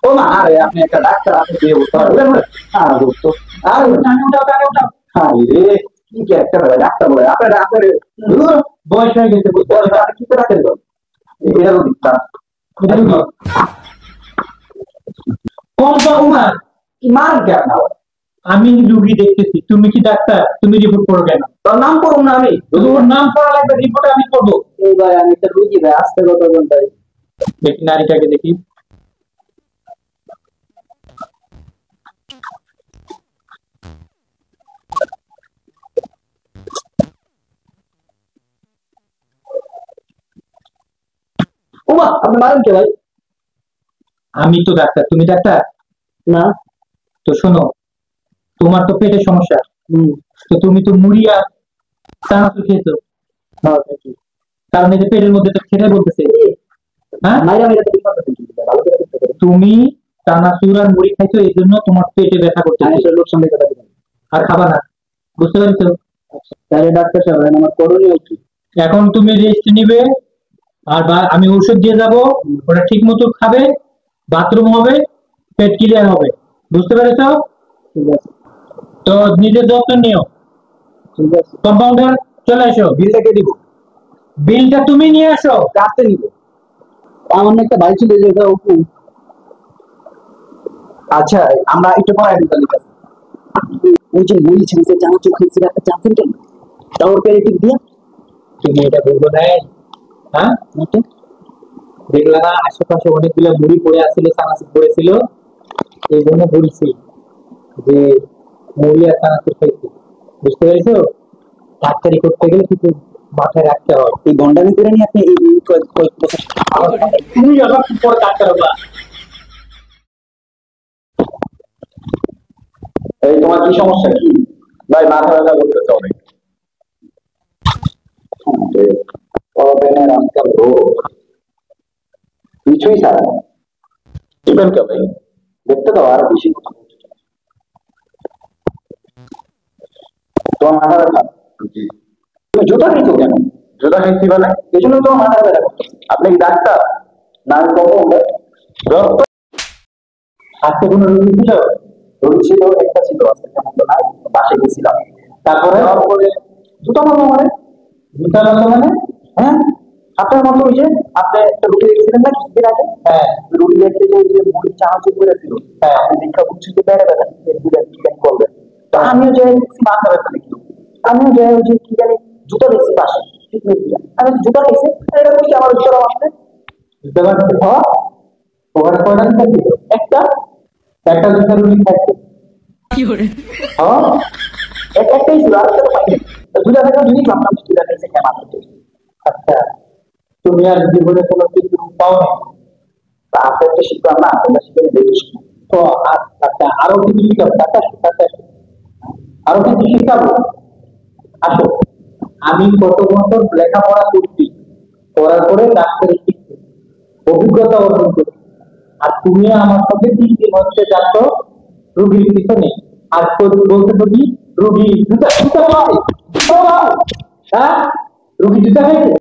ও মা, আরে আপনি একটা ডাক্তার, আপনি দিয়ে বলতে পারবেন না? আর তো আর রে, কি কি একটা ডাক্তার বলে আপনার আপনার বয়স হয়ে গেছে, বুঝতে পারছেন? আপনি কি করে রাখেন তো এটারও দিচ্ছেন কম উমার কি মারেন কে আপনার? আমি রুগী দেখতেছি, তুমি কি ডাক্তার? তুমি রিপোর্ট করো কেন? তোর নাম করুন না, আমি তোর নাম করা লাগবে, রিপোর্ট আমি করবো। এই ভাই আমি তো রুগী ভাই, আস্তে কথা বলতে। দেখি নারীটাকে দেখি। ওমা, আপনি মারেন কে ভাই? আমি তো ডাক্তার, তুমি ডাক্তার না। তো শোনো, তোমার তো পেটের সমস্যা, তো তুমি তো মুড়ি আর চানাচুর খেয়েছো। কারণ এই যে পেটের মধ্যে তো খেতে বলতেছে। হ্যাঁ, তুমি চানাচুর আর মুড়ি খাইছো, এই জন্য তোমার পেটে ব্যথা করতেছে। আর খাবা না, বুঝতে পারছো? তাহলে ডাক্তার সাহেব আমার করণীয় কি? এখন তুমি রেস্ট নিবে, আর আমি ঔষধ দিয়ে যাবো, ওটা ঠিক মতো খাবে, বাথরুম হবে, পেট ক্লিয়ার হবে, বুঝতে পেরেছ? ঠিক আছে, তো নিজের যত্ন নিও। ঠিক আছে, কম্পাউন্ডার চলে আসো, বিলটা কে দিব? বিলটা তুমি নিয়ে আসো, কাটতে নিব। আমার একটা ভাই ছিল যে আচ্ছা, আমরা একটু পরে ওই যে মুড়ি ছেড়েছে, চানাচুর খেয়েছে, একটা চাচ্ছেন কেন? তাও পেরেটিক দিয়ে তুমি এটা বলবো না। হ্যাঁ, দেখলা না আশেপাশে অনেকগুলো মুড়ি পড়ে আসছিল, চানাচুর পড়েছিল, এই জন্য বলছি যে মুড়ি আর চানাচুর খাইছি, বুঝতে পেরেছো? ডাক্তারি করতে গেলে কিন্তু মাথায় রাখতে হয়। এই গন্ডামি করে নিয়ে আপনি তুমি আবার কি পরে ডাক্তার হবা? এই তোমার কি সমস্যা কি ভাই? মাথা ব্যথা করতেছে অনেক, কিছুই ছাড়া চিকেন কে ভাই? দেখতে দাও, আরো বেশি কথা বলতে চাও। তোমার মাথা ব্যথা? জি। তুমি জুতা খাইছো কেন? জুতা খাইছি মানে এই জন্য তোমার মাথা ব্যথা করতেছে। আপনি কি ডাক্তার না? আমি কম্পাউন্ডার। রক্ত আজকে কোনো রোগী ছিল? রোগী ছিল, একটা ছিল, আজকে তেমন তো নাই, পাশে গেছিলাম। তারপরে জুতা মারলো মানে? জুতা মারলো মানে? হ্যাঁ, আপনার মতো ওই যে আপনি একটা রুগী দেখছিলেন না কিছুদিন আগে? হ্যাঁ, রুগী দেখতে যে মুড়ি চানাচুর করেছিল, হ্যাঁ, আপনি দীক্ষা বুঝছি যে বেড়ে বেড়ে চিকেন করবেন। তো আমিও যে মাথা ব্যথা দেখি, আমিও যে ওই যে কি জানি জুতা দেখছি পাশে, আমি জুতা দেখছি, এটা বলছি আমার জুতা আসছে। জুতা মারতে হওয়া ওখানে কয়টা জুতা ছিল? একটা একটা জুতা রুগী থাকছে। কি করে? হ্যাঁ, একটাই ছিল, আর একটা পাইনি। দুটা থেকে দুই ভাবলাম দুটা থেকে কেমন হচ্ছে। আচ্ছা, তুমি আর জীবনে কোনো কিছু পাও না, তা আপনার তো শিখলাম না, আপনার শিখে দেখিস তো। আচ্ছা, আরো কিছু শিখাবো, আরো কিছু শিখাবো। আসো, আমি কত বছর লেখাপড়া করছি, করার পরে ডাক্তারি শিখছি, অভিজ্ঞতা অর্জন করছি, আর তুমি আমার সাথে 3 দিন হচ্ছে যাচ্ছ রুগীর পিছনে, আর বলতে কি রুগী জুতা জুতা হ্যাঁ, রুগী জুতা হয়েছে।